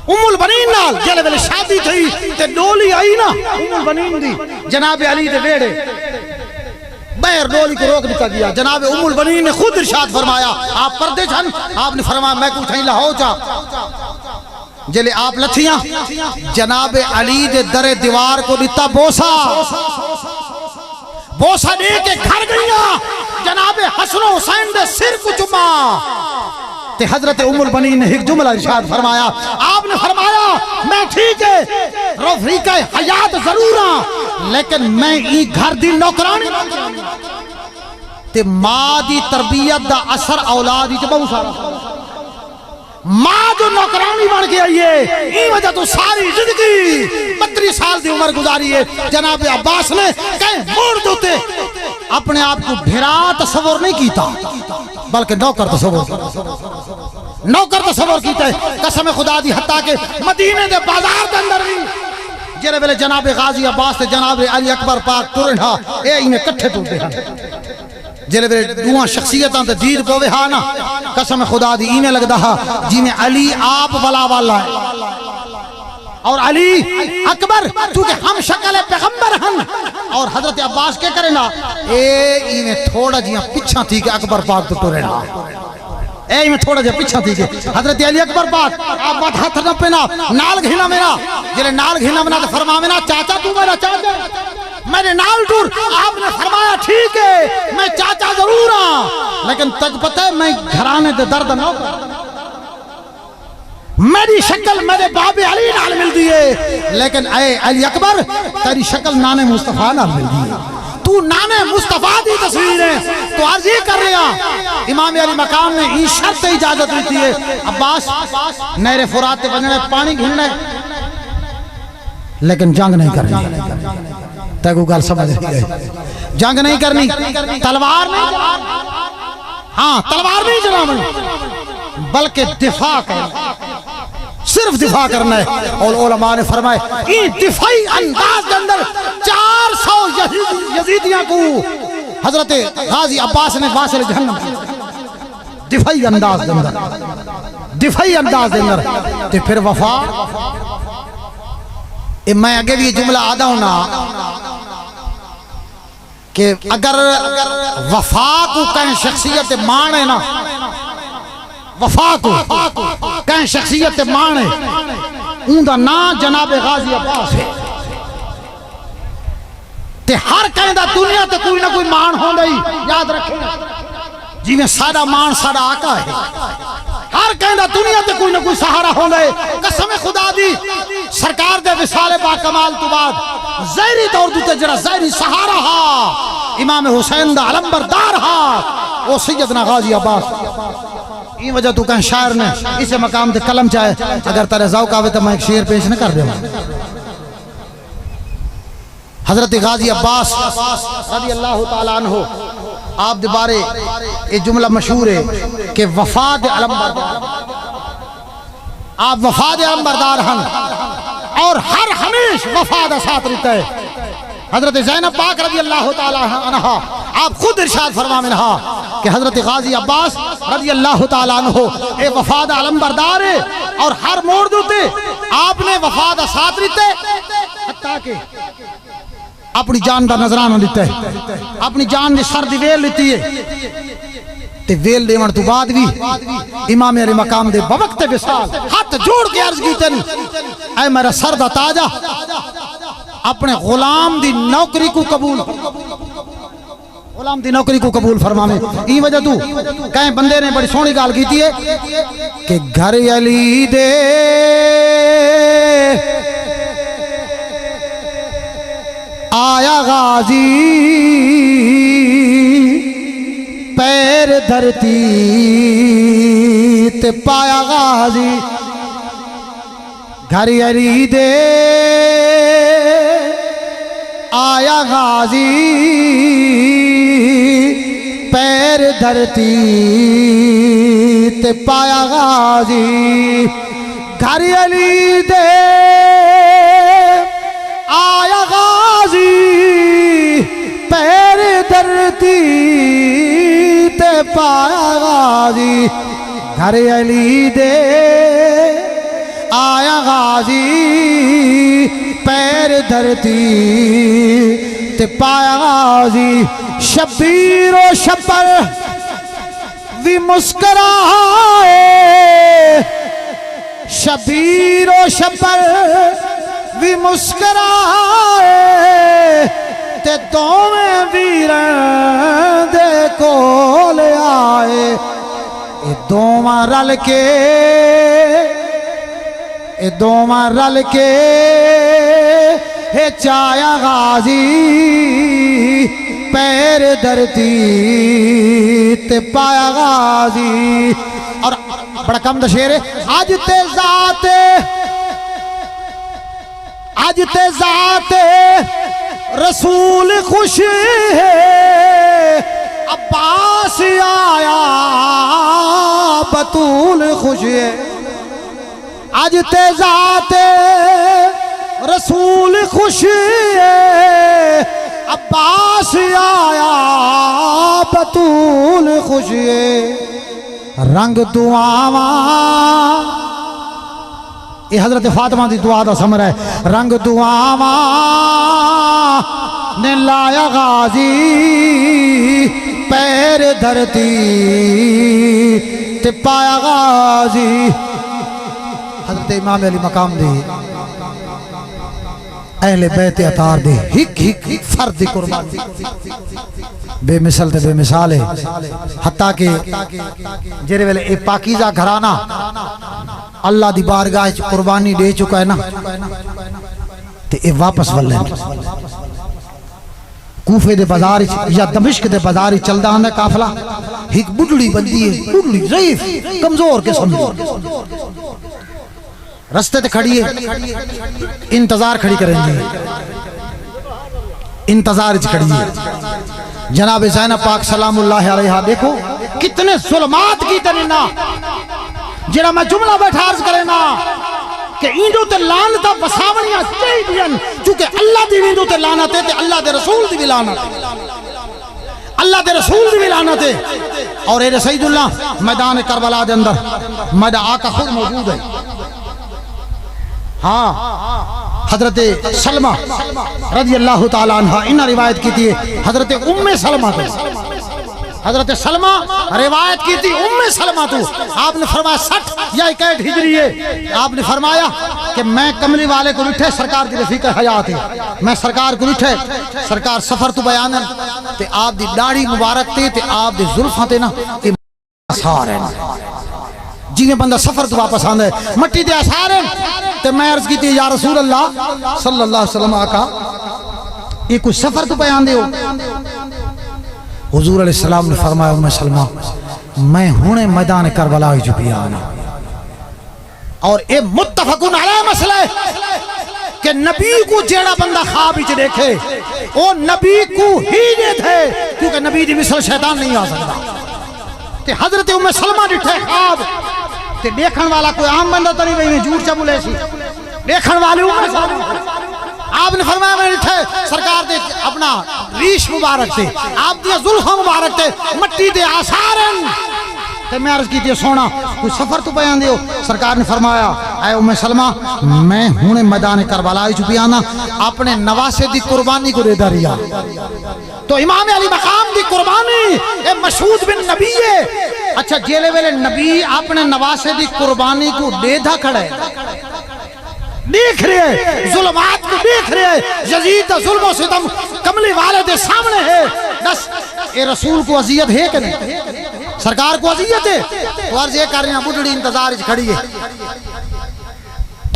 ام البنین نال جلے ویلے شادی تھی تے ڈولی آئی نا ام البنین دی جناب علی دے بیڑے, بیر ڈولی کو روک دیا گیا. جناب ام البنین نے خود ارشاد فرمایا, آپ پردے چھن, آپ نے فرمایا میں کو اٹھائیں لاہو جا. جلے آپ لتھیاں جناب علی دے در دیوار کو دیتا بوسا, بوسا دے کے گھر گئیاں, جناب حسن و حسین دے سر کو چما. تے حضرت ام البنین نے ایک جملہ ارشاد فرمایا, آپ نے فرمایا میں ٹھیک ہے رفیقہ حیات ضرور ہاں لیکن میں ای گھر دی نوکرانی. تے ماں دی تربیت دا اثر اولاد وچ بہت سارا, ماں جو نوکرانی بن کے آئی ہے, ای وجہ تو ساری زندگی 32 سال دی عمر گزاری ہے. جناب عباس نے کہیں موڑ دوتے اپنے آپ کو بھرا تصور نہیں کیتا بلکہ نوکر تصور کیتا ہے. قسم خدا دی حتیٰ کہ مدینے دے بازار دے اندر بھی جڑے ویلے جناب غازی عباس تے جناب علی اکبر پاک ٹرنڈا اے انہیں کٹھے ٹوٹے ہیں. جلے ویلے دوہاں شخصیتاں تے دید پوے ہاں نا, قسم خدا دی اینے لگدا ہا جی میں علی آپ ولا والا ہے اور علی اکبر چونکہ ہم شکل پیغمبر ہن. اور حضرت عباس کے کرے نا اے اینے تھوڑا جیاں پچھا تھی کہ اکبر پاک تو ٹورے نا, اے میں تھوڑا جا پچھا تھی کہ حضرت علی اکبر پاک آپ بات ہاتھ نہ پینا نال گھینا میرا, جلے نال گھینا میرا تو فرما میرا چاچا تو میرا چاچا میرے نال ٹور. آپ نے فرمایا ٹھیک ہے میں چاچا ضرور ہاں لیکن تک پتہ ہے میں گھرانے دے درد نہ میری شکل میرے باب علی نال مل دیئے, لیکن اے علی اکبر تیری شکل نانے مصطفیٰ نال مل دیئے, تو نانے مصطفیٰ دی تصویر ہے. تو عرض یہ کر رہا امام علی مقام نے ای شرط اجازت دیتی ہے عباس نہر فرات تے بننے پانی گھننے لیکن جنگ نہیں کرنی. تے کو گل سمجھ گئے, جنگ نہیں کرنی, تلوار نہیں, ہاں تلوار نہیں چلانی بلکہ دفاع کرنا, صرف دفاع کرنا ہے. اور علماء نے فرمائے این دفاعی انداز کے اندر 400 یزیدیاں کو حضرت غازی عباس نے واصل جہنم, دفاعی انداز کے اندر, دفاعی انداز کے اندر. تے پھر وفا, میں اگے بھی یہ جملہ آدھا ہونا کہ اگر وفا کو کہیں شخصیت مان ہے نا, وفا کو کہیں شخصیت مان ہے, اون دا نام جناب غازی عباس ہے. تے ہر کہیں دا دنیا تے کوئی نہ کوئی مان ہوں گئی, یاد رکھیں جی میں سادہ مان سادہ آقا ہے. ہر کہیں دا دنیا تے کوئی نہ کوئی سہارا ہوں گئے. قسم خدا دی سرکار دے وصال با کمال تو بعد ظاہری طور دوتے جرا ظاہری سہارا ہا امام حسین دا علم بردار ہا وہ سیدنا غازی عباس. این وجہ تو کہیں شاعر نے اسے مقام دے کلم چاہے, اگر تارے ذوق آوے تو میں ایک شعر پیش نہ کر دے. حضرت غازی عباس رضی اللہ تعالیٰ عنہ آپ دے بارے یہ جملہ مشہور ہے کہ وفاد علم بردار, آپ وفاد علم بردار ہن اور ہر ہمیش وفاد ساتھ رہتا ہے. حضرت زینب پاک رضی اللہ تعالیٰ عنہ آپ خود ارشاد فرما منہا کہ حضرت غازی عباس رضی اللہ تعالیٰ عنہ اے وفاد علم بردار ہے اور ہر موڑ دوتے آپ نے وفاد ساتھ رہتے حتیٰ کہ اپنی جان دا نظرانہ لیتا ہے, اپنی جان نے سر دی ویل لیتی ہے تے ویل دیون تو بعد بھی امام علی مقام دے بوقت وصال ہاتھ جوڑ کے عرض کیتے اے میرا سر دا تاجا اپنے غلام دی نوکری کو قبول غلام دی نوکری کو قبول فرماویں ای وجہ تو کہیں بندے نے بڑی سونی گال کیتی ہے کہ گھر علی دے آیا غازی پیر دھرتی تے پایا غازی گھر علی دے آیا غازی پیر دھرتی تے پایا غازی گھر علی دے آیا غازی پیر دھرتی تے پایا غازی گھر علی دے آیا غازی پیر دھرتی تے پایا غازی شبیر و شبر بھی مسکرائے شبیر و شبر بھی مسکرائے تے دوویں ویراں دے کول آئے اے دوواں رل کے اے دوواں رل کے اے چایا غازی پیر دھرتی تے پایا غازی اور بڑا کم دا شعر ہے آج تے ذات رسول خوش ہے عباس آیا بطول خوش ہے آج تے ذات رسول خوش ہے عباس آیا بطول خوش ہے رنگ دعاواں یہ حضرت فاطمہ دی دعا دا ثمرہ ہے رنگ دعاواں نے لایا غازی پیر دھرتی تے پایا غازی حضرت امام علی مقام دے اہل بیت اطہار دے ہک فرد دی قربان بے مثل تے بے مثال ہے حتیٰ کہ جیرے ویلے اے پاکیزہ گھرانہ اللہ دی بارگاہ قربانی دے چکا ہے نا تے اے واپس ولے کوفے دے بازار یا دمشق دے بازار چلدا ہوندا قافلہ ایک بڈڑی بندی ہے بڈڑی ضعیف کمزور قسم دی رستے تے کھڑی ہے انتظار کھڑی کریں گے انتظار کھڑی ہے جناب زینب پاک سلام اللہ علیہ دیکھو کتنے ظلمات کی تنینا جنہا میں جملہ بیٹھا عرض کرے نا کہ ایندو تے لانتا بساونیاں چاہی دین چونکہ اللہ دی ایندو تے لانتے تے اللہ دے رسول دی بھی لانتے اللہ دے رسول دی بھی لانتے اور اے سید اللہ میدان کربلا دے اندر میدان آقا خود موجود ہے ہاں حضرت سلمہ رضی اللہ تعالیٰ عنہ انہا روایت کی تھی حضرت ام سلمہ تو حضرت سلمہ روایت کی تھی ام سلمہ تو آپ نے فرمایا 60 یا 61 ہجری ہے آپ نے فرمایا کہ میں کملی والے کو لٹھے سرکار کی رفیق حیات ہے میں سرکار کو لٹھے سرکار سفر تو بیانن تے آپ دی داڑھی مبارک تے تے آپ دی ظلفاں تے نا تے اثار ہیں جی میں بندہ سفر تو واپس آندھا ہے مٹی دے اثار ہیں تے میں عرض کی تھی یا رسول اللہ صلی اللہ علیہ وسلم آقا یہ کچھ سفر تو بیان دے ہو حضور علیہ السلام نے فرمایا ام سلمہ میں ہونے میدان کربلا ہی جو بھی آنا اور اے متفقن علیہ مسئلہ ہے کہ نبی کو جیڑا بندہ خواب ہی دیکھے وہ نبی کو ہی دے تھے کیونکہ نبی دی مثل شیطان نہیں آ سکتا تے حضرت ام سلمہ ڈٹھے خواب تے دیکھن والا کوئی عام بندہ تو نہیں بھئی میں جھوٹ چبولے سی دیکھن والی ام سلمہ آپ نے فرمایا میں اٹھے سرکار دے اپنا ریش مبارک تے آپ دیا ظلفہ مبارک تے مٹی دے آثارن تے میں عرض کی تھی سونا کوئی سفر تو بیان دیو. سرکار نے فرمایا اے ام سلمہ میں ہوں میدان کربلا چپی آنا اپنے نواسے دی قربانی کو دے دا رہا. تو امام علی مقام دی قربانی اے مشہود بن نبی ہے. اچھا جیلے ویلے نبی اپنے نواسے دی قربانی کو دے دا کھڑا ہے, دیکھ رہے ہیں ظلمات کو, دیکھ رہے ہیں یزید ظلم و ستم کملی والے دے سامنے ہے. بس اے رسول کو عذیت ہے کہ نہیں, سرکار کو عذیت ہے. تو عرض یہ کر رہے ہیں بڑھڑی انتظار کھڑی ہے,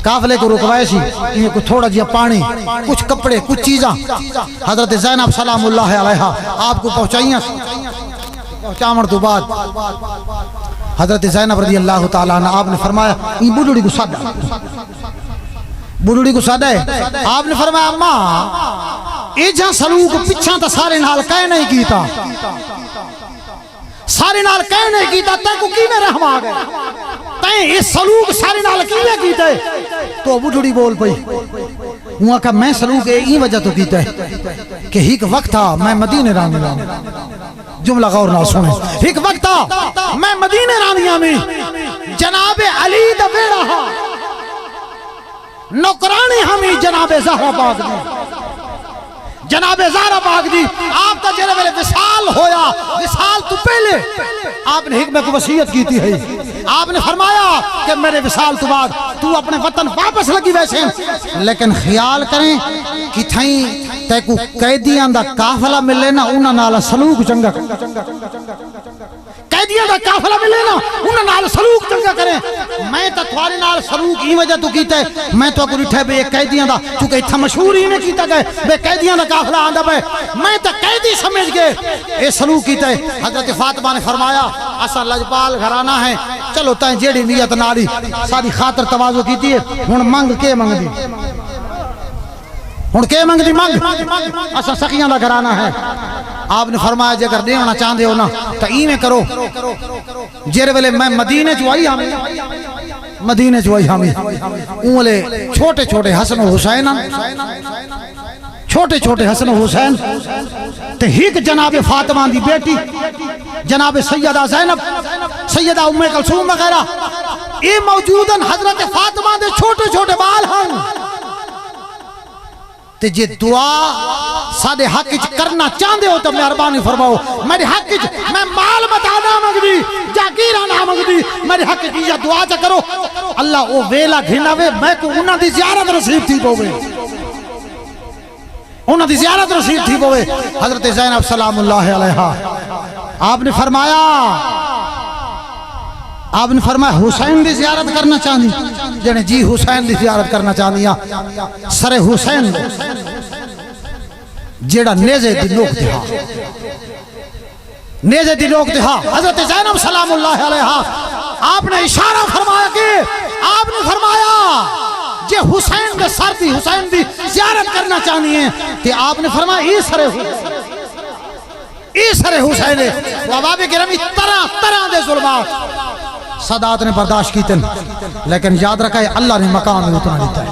قافلے کو رکوائے سی انہیں کو تھوڑا جیا پانی کچھ کپڑے کچھ چیزاں حضرت زینب سلام اللہ علیہا آپ کو پہنچائیاں. پہنچامن تو بعد حضرت زینب رضی اللہ تعالیٰ عنہ آپ نے فرمایا یہ بڑھڑی کو سادہ, بڑھڑی کو سادہ ہے. آپ نے فرمایا اماں اے جہاں سلوک پچھاں تا سارے نال کہے نہیں کیتا, سارے نال کہے نہیں کیتا تے کو کی میں رحم آ گئے, تائیں اس سلوک سارے نال کی میں کیتا ہے. تو بڑھڑی بول پئی ہوا کہ میں سلوک این وجہ تو کیتا ہے کہ ایک وقت تھا میں مدینے رانی رانی, جملہ غور نہ سنیں, ایک وقت تھا میں مدینے رانیاں میں جناب علی دا بیڑا ہاں نوکرانی ہمیں جناب زہرا پاک دی, جناب زہرا پاک دی آپ کا جناب ویلے وصال ہویا. وصال تو پہلے آپ نے حکمت کو وصیت کی تھی ہے, آپ نے فرمایا کہ میرے وصال تو بعد تو اپنے وطن واپس لگی ویسے, لیکن خیال کریں کہ تھائیں تے کو قیدیاں دا قافلہ ملے نا انہاں نال سلوک چنگا, قیدیاں دا قافلہ ملے نا انہاں نال سلوک چنگا کریں. میں تا تھوڑے نال سلوک ہی وجہ تو کیتا ہے, میں تو کو ڈٹھے بے قیدیاں دا چونکہ اتھا مشہور ہی نہیں کیتا گئے بے قیدیاں دا قافلہ آندا پے, میں تا قیدی سمجھ گئے اے سلوک کیتا ہے. حضرت فاطمہ نے فرمایا اسا لجپال گھرانہ ہے, چلو تائیں جیڑی نیت نالی ساری خاطر تواضع کیتی ہے, ہن منگ کے منگ دی, ہن کے منگ دی منگ, اسا سخیاں دا گھرانہ ہے. آپ نے فرمایا جے اگر دینا چاہندے ہو نا تو ایویں کرو جیرے ویلے میں مدینے چ آئی ہمیں, مدینے چ آئی ہمیں اونلے چھوٹے چھوٹے حسن و حسین, چھوٹے چھوٹے حسن و حسین تے ہیک جناب فاطمہ دی بیٹی جناب سیدہ زینب, سیدہ ام کلثوم وغیرہ اے موجودن حضرت فاطمہ دے چھوٹے چھوٹے بال ہن. تے جے دعا سادے حق وچ کرنا چاہندے ہو تو مہربانی فرماؤ, میرے حق وچ میں مال متانا منگدی جاگیراں منگدی, میرے حق وچ یہ دعا چا کرو اللہ او ویلا گھناوے میں کو انہاں دی زیارت نصیب تھی پوے, انہاں دی زیارت نصیب تھی پوے. حضرت زینب سلام اللہ علیہا آپ نے فرمایا, آپ نے فرمایا حسین دی زیارت کرنا چاہنی, جنے جی حسین دی زیارت کرنا چاہنیا. سر حسین جیڑا نیزے دی نوک دہا, نیزے دی نوک دہا حضرت زینب سلام اللہ علیہا آپ نے اشارہ فرمایا کہ آپ نے فرمایا جے حسین دے سر دی حسین دی زیارت کرنا چاہنی ہے کہ آپ نے فرمایا ای سر حسین ہے. واباب گرامی طرح طرح دے ظلمات سادات نے برداشت کیتے, لیکن یاد رکھا ہے اللہ نے مقام میں اتنا دیتا ہے,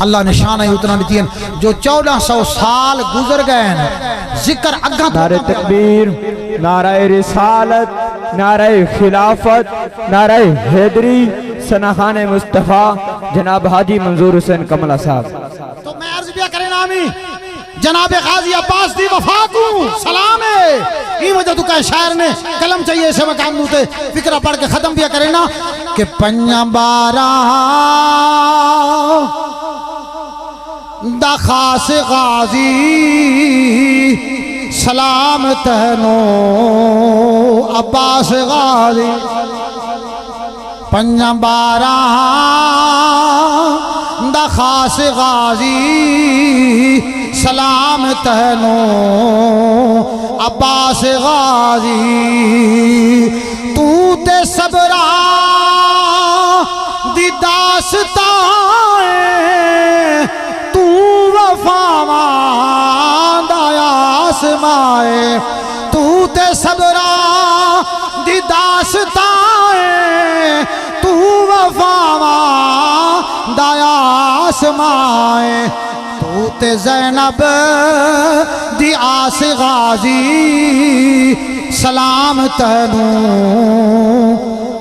اللہ نے شان اتنا دیتی ہے. جو 1400 سال گزر گئے ہیں ذکر اگاں نعرہ تکبیر, نعرہ رسالت, نعرہ خلافت, نعرہ حیدری, سناخان مصطفیٰ جناب حاجی منظور حسین کملہ صاحب. تو میں عرض بیا کریں نامی جناب غازی عباس دی وفا کو سلام ہے. یہ وجہ تو کہا شاعر نے کلم چاہیے اسے مقام دوتے فکرہ پڑھ کے ختم بیا کریں نا کہ پنیا بارہ دا خاص غازی سلام تہنو عباس غازی, پنیا بارہ دا خاص غازی سلام تہنو عباس غازی. تو تے صبرہ دی داستان تو وفاواں دا آسمائے, تو تے صبرہ دی داستان تو وفاواں دا آسمائے, تو تے زینب دی آس غازی سلام تینو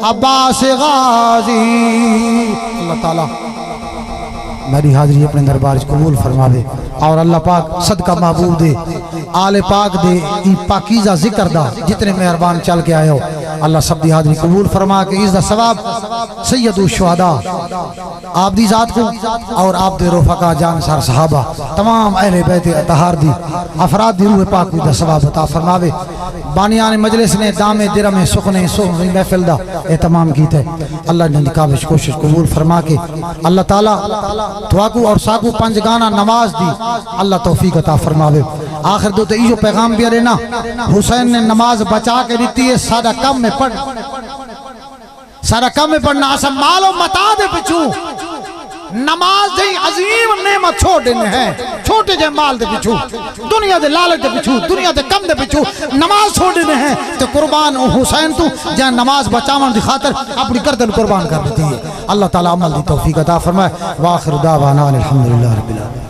عباس غازی۔ اللہ تعالیٰ میری حاضری اپنے دربار قبول فرماوے اور اللہ پاک صدقہ محبوب دے آل پاک دے ای پاکیزہ ذکر دا جتنے مہربان چل کے آئے ہو اللہ سب دی حاضری قبول فرما کے اس دا ثواب سید الشہداء آپ دی ذات کو اور آپ دے رفقا جانسار صحابہ تمام اہل بیت اطہار دی افراد دی روح پاک دا ثواب عطا فرماوے۔ بانیان مجلس نے دام درم سخن سخن محفل دا اہتمام کیتا ہے اللہ نے نکابش کوشش قبول فرما کے اللہ تعالیٰ تواکو اور ساکو پنج گانا نماز دی اللہ توفیق عطا فرماوے۔ آخر دو تو ایجو پیغام بھی رہنا حسین نے نماز بچا کے دیتی ہے سادہ کم میں پڑھ سارا کم میں پڑھنا اسا مالو متا دے پچھو نماز دے عظیم نعمت چھوڑ دینے ہیں چھوٹے جے مال دے پچھو دنیا دے لالچ دے پچھو دنیا دے کم دے پچھو نماز چھوڑ دینے ہیں تو قربان حسین تو جہاں نماز بچاون دی خاطر اپنی گردن قربان کر دیتی ہے۔ اللہ تعالیٰ عمل دی توفیق عطا فرمائے۔ وآخر دعوانا الحمدللہ رب العالمین۔